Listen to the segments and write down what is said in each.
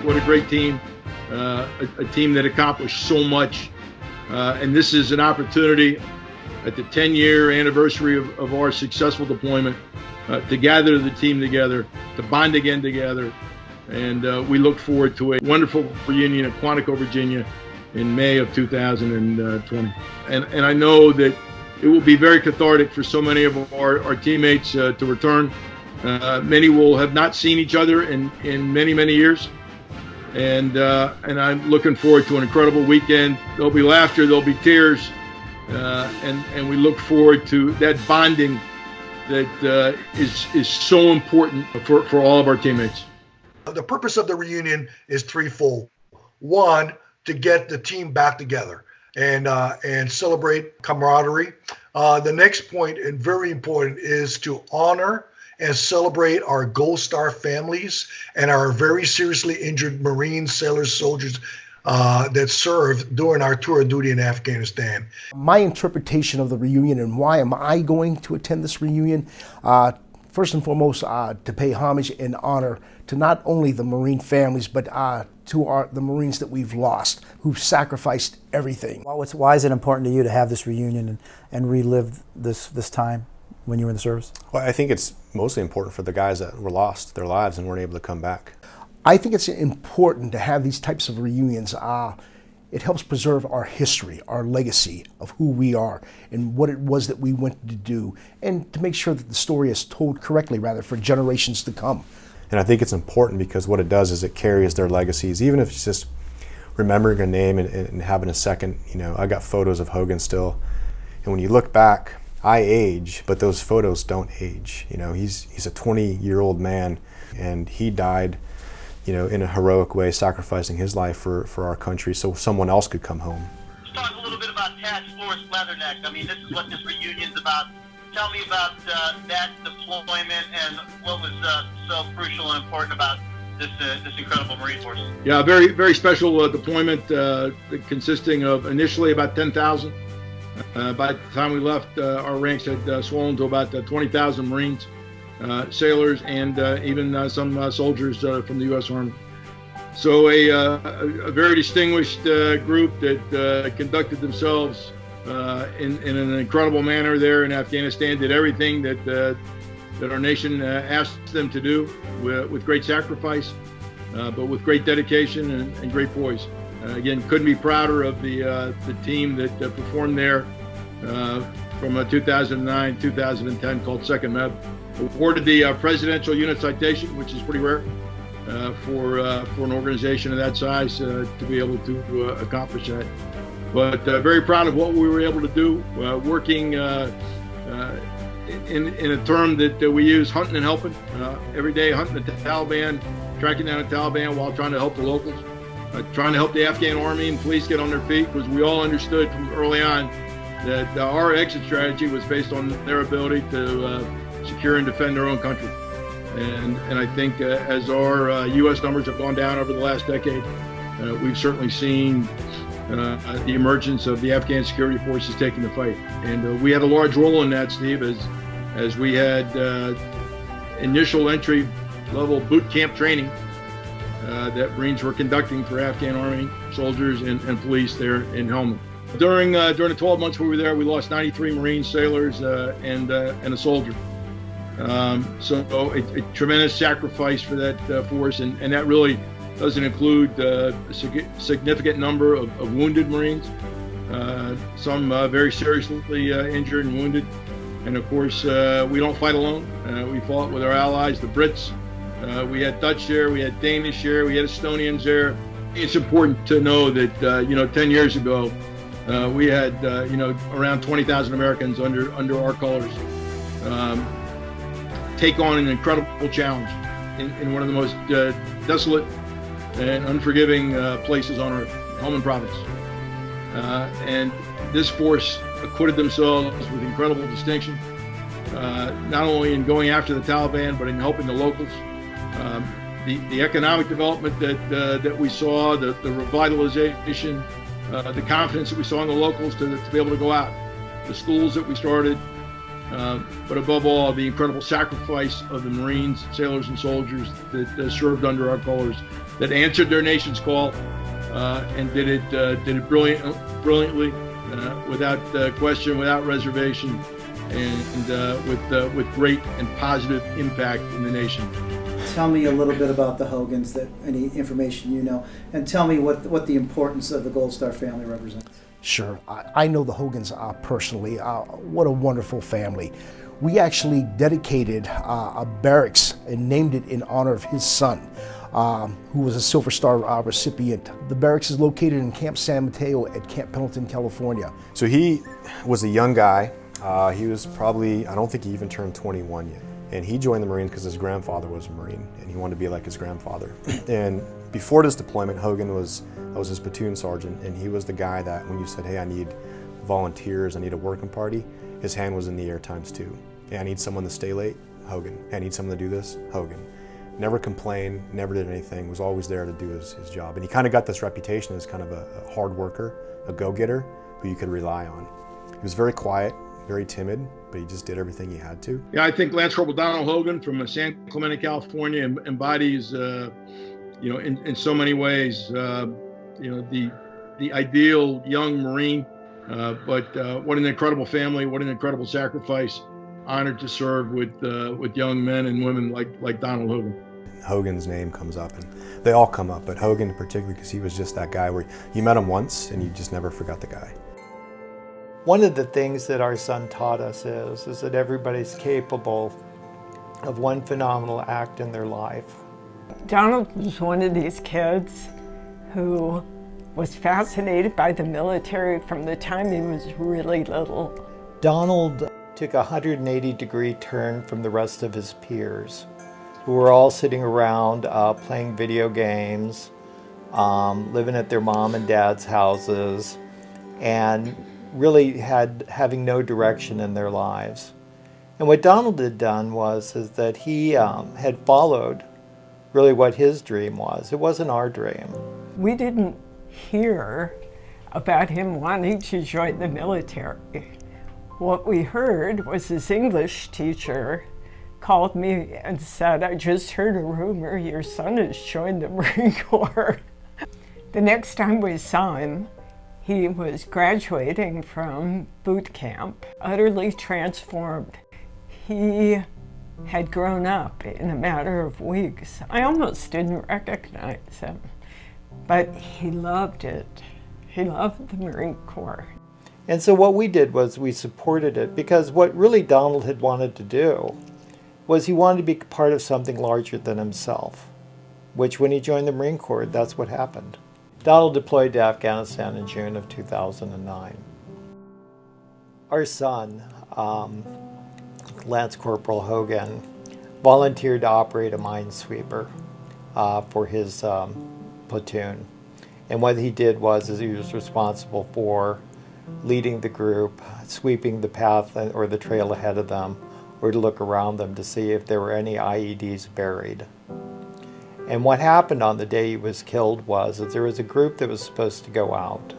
what a great team, a team that accomplished so much. And this is an opportunity at the 10-year anniversary of our successful deployment to gather the team together, to bond again together. And we look forward to a wonderful reunion at Quantico, Virginia in May of 2020. And I know that it will be very cathartic for so many of our teammates to return. Many will have not seen each other in many, many years. And I'm looking forward to an incredible weekend. There'll be laughter, there'll be tears, and we look forward to that bonding that is so important for all of our teammates. The purpose of the reunion is threefold. One, to get the team back together and celebrate camaraderie. The next point, and very important, is to honor and celebrate our Gold Star families and our very seriously injured Marines, sailors, soldiers that served during our tour of duty in Afghanistan. My interpretation of the reunion and why am I going to attend this reunion, first and foremost, to pay homage and honor to not only the Marine families, but to the Marines that we've lost, who've sacrificed everything. Why is it important to you to have this reunion and relive this time when you were in the service? Well, I think it's mostly important for the guys that were lost their lives and weren't able to come back. I think it's important to have these types of reunions. It helps preserve our history, our legacy of who we are and what it was that we went to do, and to make sure that the story is told correctly, rather, for generations to come. And I think it's important because what it does is it carries their legacies, even if it's just remembering a name and having a second. I got photos of Hogan still, and when you look back, I age, but those photos don't age. He's a 20-year-old man, and he died, in a heroic way, sacrificing his life for our country so someone else could come home. Let's talk a little bit about Task Force Leatherneck. I mean, this is what this reunion's about. Tell me about that deployment and what was so crucial and important about this incredible Marine Force. Yeah, very, very special deployment consisting of initially about 10,000. By the time we left, our ranks had swollen to about 20,000 Marines, sailors, and even some soldiers from the U.S. Army. So a very distinguished group that conducted themselves in an incredible manner there in Afghanistan, did everything that our nation asked them to do with great sacrifice, but with great dedication and great poise. Again, couldn't be prouder of the team that performed there from 2009, 2010, called Second Med. Awarded the Presidential Unit Citation, which is pretty rare for an organization of that size to be able to accomplish that. But very proud of what we were able to do, working in a term that we use, hunting and helping. Every day hunting the Taliban, tracking down the Taliban while trying to help the locals, trying to help the Afghan army and police get on their feet, because we all understood from early on that our exit strategy was based on their ability to secure and defend their own country. And I think as our U.S. numbers have gone down over the last decade, we've certainly seen the emergence of the Afghan security forces taking the fight. And we had a large role in that, Steve, as we had initial entry level boot camp training that Marines were conducting for Afghan Army soldiers and police there in Helmand. During the 12 months we were there, we lost 93 Marines, sailors, and a soldier. So a tremendous sacrifice for that force, and that really doesn't include a significant number of wounded Marines, some very seriously injured and wounded. And of course, we don't fight alone. We fought with our allies, the Brits. We had Dutch there, we had Danish there, we had Estonians there. It's important to know that 10 years ago, we had around 20,000 Americans under our colors take on an incredible challenge in one of the most desolate and unforgiving places on earth, Helmand Province. And this force acquitted themselves with incredible distinction, not only in going after the Taliban, but in helping the locals. The economic development that we saw, the revitalization, the confidence that we saw in the locals to be able to go out, the schools that we started, but above all, the incredible sacrifice of the Marines, sailors, and soldiers that served under our colors that answered their nation's call and did it brilliantly, without question, without reservation, and with great and positive impact in the nation. Tell me a little bit about the Hogans, that any information you know, and tell me what the importance of the Gold Star family represents. Sure. I know the Hogans personally. What a wonderful family. We actually dedicated a barracks and named it in honor of his son, who was a Silver Star recipient. The barracks is located in Camp San Mateo at Camp Pendleton, California. So he was a young guy. He was probably, I don't think he even turned 21 yet. And he joined the Marines because his grandfather was a Marine and he wanted to be like his grandfather. And before this deployment, I was his platoon sergeant, and he was the guy that when you said, hey, I need volunteers, I need a working party, his hand was in the air ×2. Hey, I need someone to stay late, Hogan. Hey, I need someone to do this, Hogan. Never complained, never did anything, was always there to do his job. And he kind of got this reputation as kind of a hard worker, a go-getter who you could rely on. He was very quiet, very timid, but he just did everything he had to. Yeah, I think Lance Corporal Donald Hogan from San Clemente, California, embodies, in so many ways, the ideal young Marine. But what an incredible family! What an incredible sacrifice! Honored to serve with young men and women like Donald Hogan. Hogan's name comes up, and they all come up, but Hogan particularly because he was just that guy where you met him once and you just never forgot the guy. One of the things that our son taught us is that everybody's capable of one phenomenal act in their life. Donald was one of these kids who was fascinated by the military from the time he was really little. Donald took a 180-degree turn from the rest of his peers, who were all sitting around playing video games, living at their mom and dad's houses, and really having no direction in their lives. And what Donald had done is that he had followed really what his dream was. It wasn't our dream. We didn't hear about him wanting to join the military. What we heard was his English teacher called me and said, I just heard a rumor your son has joined the Marine Corps. The next time we saw him, he was graduating from boot camp, utterly transformed. He had grown up in a matter of weeks. I almost didn't recognize him, but he loved it. He loved the Marine Corps. And so what we did was we supported it, because what really Donald had wanted to do was he wanted to be part of something larger than himself, which when he joined the Marine Corps, that's what happened. Donald deployed to Afghanistan in June of 2009. Our son, Lance Corporal Hogan, volunteered to operate a minesweeper for his platoon. And what he did was he was responsible for leading the group, sweeping the path or the trail ahead of them, or to look around them to see if there were any IEDs buried. And what happened on the day he was killed was that there was a group that was supposed to go out,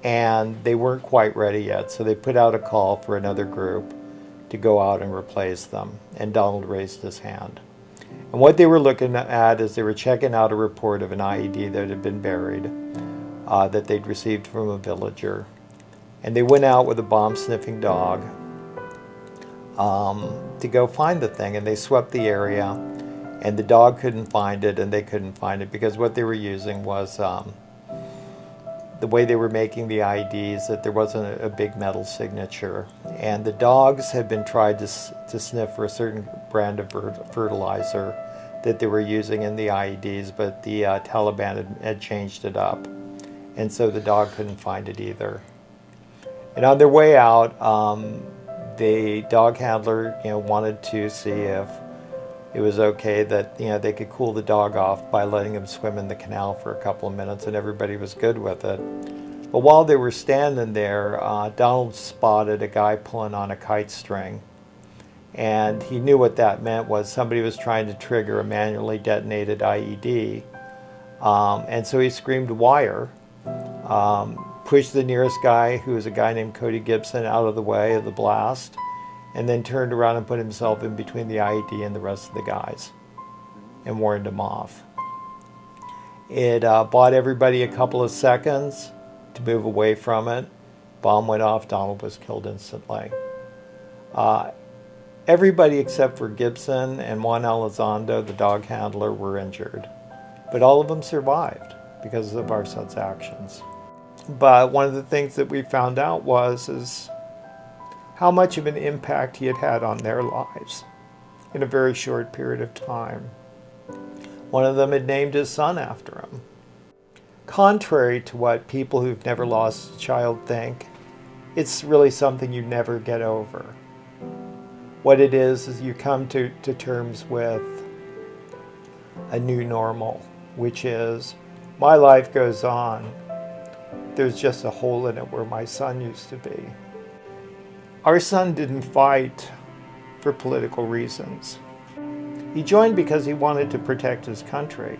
and they weren't quite ready yet, so they put out a call for another group to go out and replace them, and Donald raised his hand. And what they were looking at is they were checking out a report of an IED that had been buried, that they'd received from a villager. And they went out with a bomb-sniffing dog to go find the thing, and they swept the area, and the dog couldn't find it, and they couldn't find it because what they were using was the way they were making the IEDs, that there wasn't a big metal signature. And the dogs had been tried to sniff for a certain brand of fertilizer that they were using in the IEDs, but the Taliban had changed it up. And so the dog couldn't find it either. And on their way out, the dog handler, wanted to see if it was okay that they could cool the dog off by letting him swim in the canal for a couple of minutes, and everybody was good with it. But while they were standing there, Donald spotted a guy pulling on a kite string, and he knew what that meant was somebody was trying to trigger a manually detonated IED, and so he screamed "wire," pushed the nearest guy, who was a guy named Cody Gibson, out of the way of the blast, and then turned around and put himself in between the IED and the rest of the guys and warned him off. It bought everybody a couple of seconds to move away from it. Bomb went off, Donald was killed instantly. Everybody except for Gibson and Juan Elizondo, the dog handler, were injured. But all of them survived because of our son's actions. But one of the things that we found out is how much of an impact he had had on their lives in a very short period of time. One of them had named his son after him. Contrary to what people who've never lost a child think, it's really something you never get over. What it is you come to terms with a new normal, which is my life goes on. There's just a hole in it where my son used to be. Our son didn't fight for political reasons. He joined because he wanted to protect his country.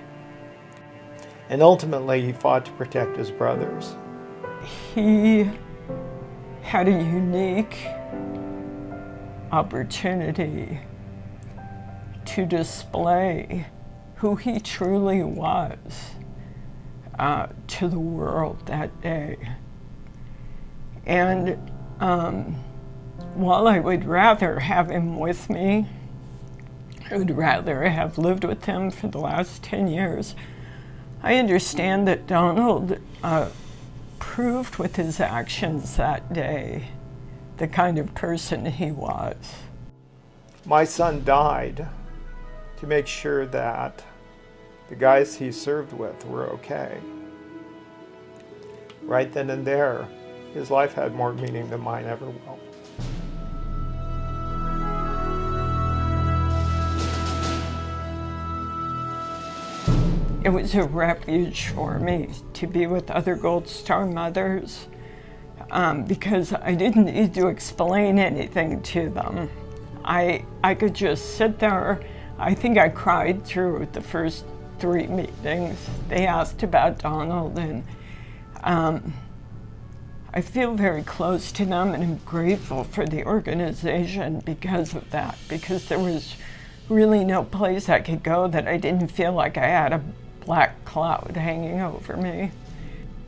And ultimately, he fought to protect his brothers. He had a unique opportunity to display who he truly was to the world that day. And while I would rather have him with me, I would rather have lived with him for the last 10 years, I understand that Donald proved with his actions that day the kind of person he was. My son died to make sure that the guys he served with were okay. Right then and there, his life had more meaning than mine ever will. It was a refuge for me to be with other Gold Star mothers because I didn't need to explain anything to them. I could just sit there. I think I cried through the first 3 meetings. They asked about Donald, and I feel very close to them, and I'm grateful for the organization because of that, because there was really no place I could go that I didn't feel like I had a black cloud hanging over me.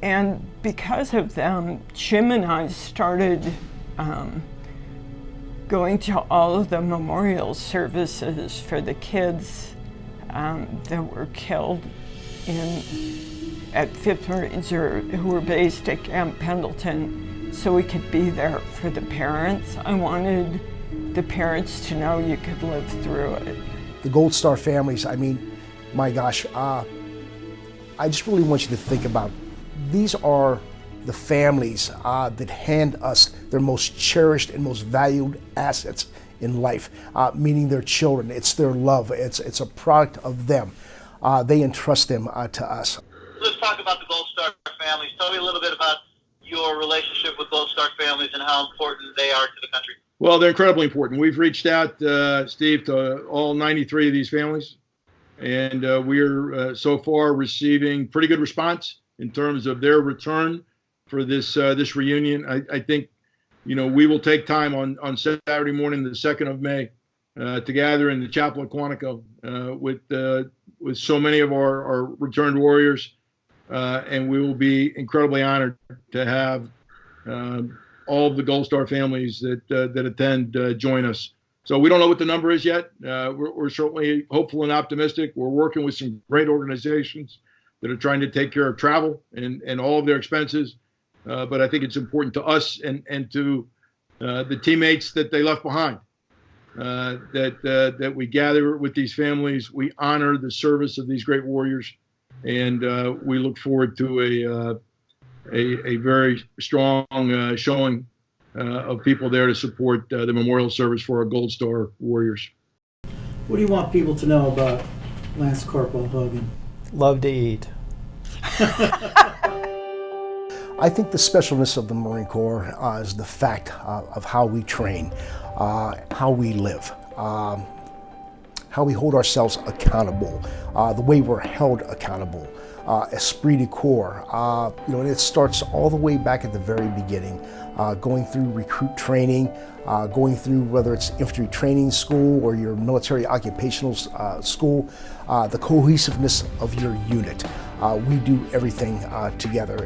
And because of them, Jim and I started going to all of the memorial services for the kids that were killed at Fifth Ranger who were based at Camp Pendleton, so we could be there for the parents. I wanted the parents to know you could live through it. The Gold Star families, I mean, my gosh, I just really want you to think about, these are the families that hand us their most cherished and most valued assets in life, meaning their children. It's their love. It's a product of them. They entrust them to us. Let's talk about the Gold Star families. Tell me a little bit about your relationship with Gold Star families and how important they are to the country. Well, they're incredibly important. We've reached out, Steve, to all 93 of these families, and we're so far receiving pretty good response in terms of their return for this reunion. I think, we will take time on Saturday morning, the 2nd of May, to gather in the chapel at Quantico with so many of our returned warriors, and we will be incredibly honored to have all of the Gold Star families that attend join us. So we don't know what the number is yet. We're certainly hopeful and optimistic. We're working with some great organizations that are trying to take care of travel and all of their expenses. But I think it's important to us and to the teammates that they left behind, that we gather with these families. We honor the service of these great warriors, and we look forward to a very strong showing of people there to support the memorial service for our Gold Star warriors. What do you want people to know about Lance Corporal Hogan? Love to eat. I think the specialness of the Marine Corps is the fact of how we train, how we live, how we hold ourselves accountable, the way we're held accountable, esprit de corps. And it starts all the way back at the very beginning, going through recruit training, going through whether it's infantry training school or your military occupational school, the cohesiveness of your unit. we do everything together,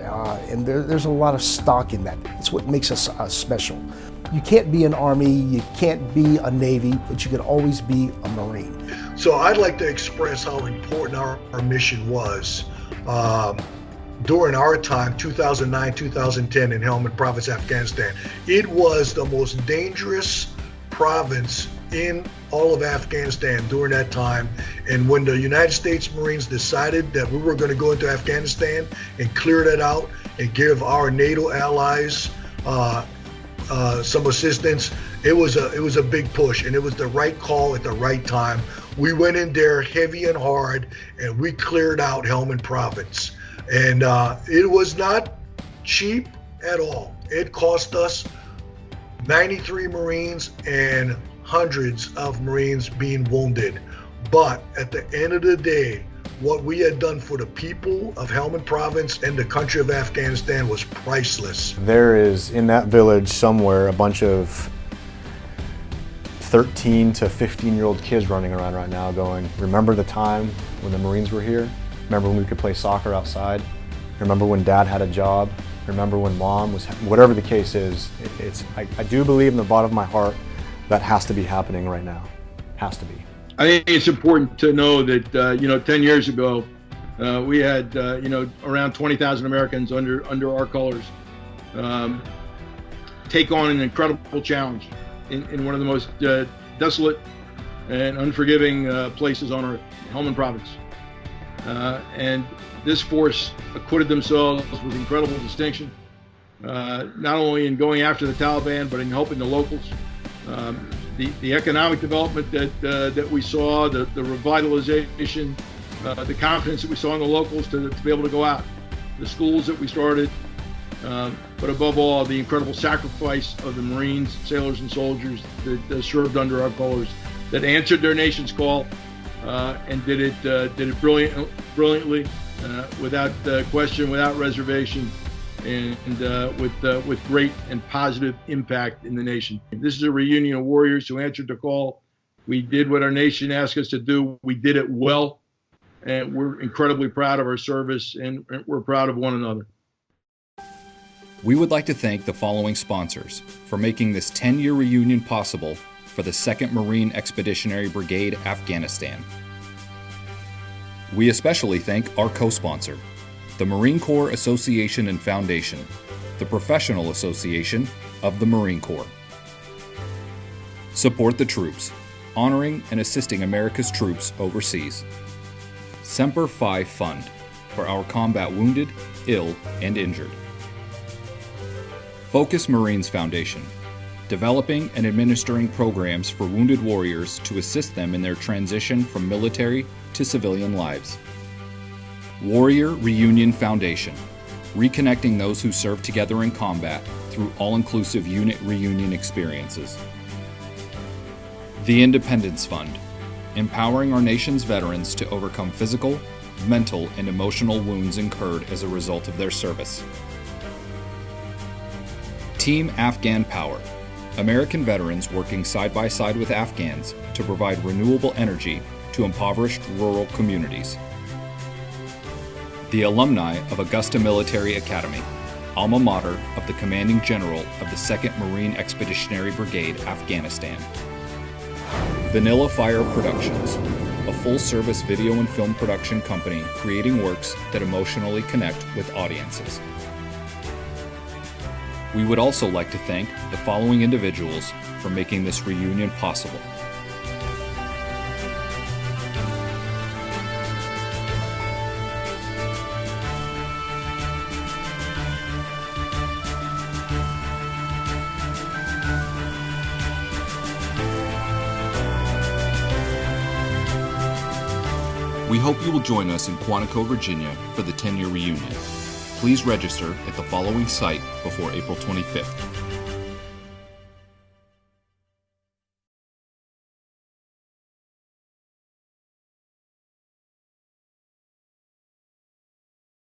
and there's a lot of stock in that. It's what makes us special. You can't be an Army, you can't be a Navy, but you can always be a Marine. So I'd like to express how important our mission was during our time, 2009, 2010 in Helmand Province, Afghanistan. It was the most dangerous province in all of Afghanistan during that time. And when the United States Marines decided that we were going to go into Afghanistan and clear that out and give our NATO allies some assistance, it was a big push, and it was the right call at the right time. We went in there heavy and hard, and we cleared out Helmand Province. And it was not cheap at all. It cost us 93 Marines and hundreds of Marines being wounded. But at the end of the day, what we had done for the people of Helmand Province and the country of Afghanistan was priceless. There is in that village somewhere a bunch of 13 to 15-year-old kids running around right now going, remember the time when the Marines were here? Remember when we could play soccer outside? Remember when Dad had a job? Remember when Mom was, whatever the case is, I do believe in the bottom of my heart that has to be happening right now. Has to be. I think it's important to know that 10 years ago, we had around 20,000 Americans under our colors take on an incredible challenge in one of the most desolate and unforgiving places on earth, Helmand Province. And this force acquitted themselves with incredible distinction, not only in going after the Taliban, but in helping the locals. The economic development that we saw, the revitalization, the confidence that we saw in the locals to be able to go out, the schools that we started, but above all, the incredible sacrifice of the Marines, sailors, and soldiers that served under our colors, that answered their nation's call and did it brilliantly, without question, without reservation, and with great and positive impact in the nation. This is a reunion of warriors who answered the call. We did what our nation asked us to do. We did it well, and we're incredibly proud of our service, and we're proud of one another. We would like to thank the following sponsors for making this 10-year reunion possible for the 2nd Marine Expeditionary Brigade, Afghanistan. We especially thank our co-sponsor, the Marine Corps Association and Foundation, the professional association of the Marine Corps. Support the troops, honoring and assisting America's troops overseas. Semper Fi Fund, for our combat wounded, ill, and injured. Focus Marines Foundation, developing and administering programs for wounded warriors to assist them in their transition from military to civilian lives. Warrior Reunion Foundation, reconnecting those who served together in combat through all-inclusive unit reunion experiences. The Independence Fund, empowering our nation's veterans to overcome physical, mental, and emotional wounds incurred as a result of their service. Team Afghan Power, American veterans working side by side with Afghans to provide renewable energy to impoverished rural communities. The alumni of Augusta Military Academy, alma mater of the Commanding General of the 2nd Marine Expeditionary Brigade, Afghanistan. Vanilla Fire Productions, a full-service video and film production company creating works that emotionally connect with audiences. We would also like to thank the following individuals for making this reunion possible. We hope you will join us in Quantico, Virginia for the 10-year reunion. Please register at the following site before April 25th.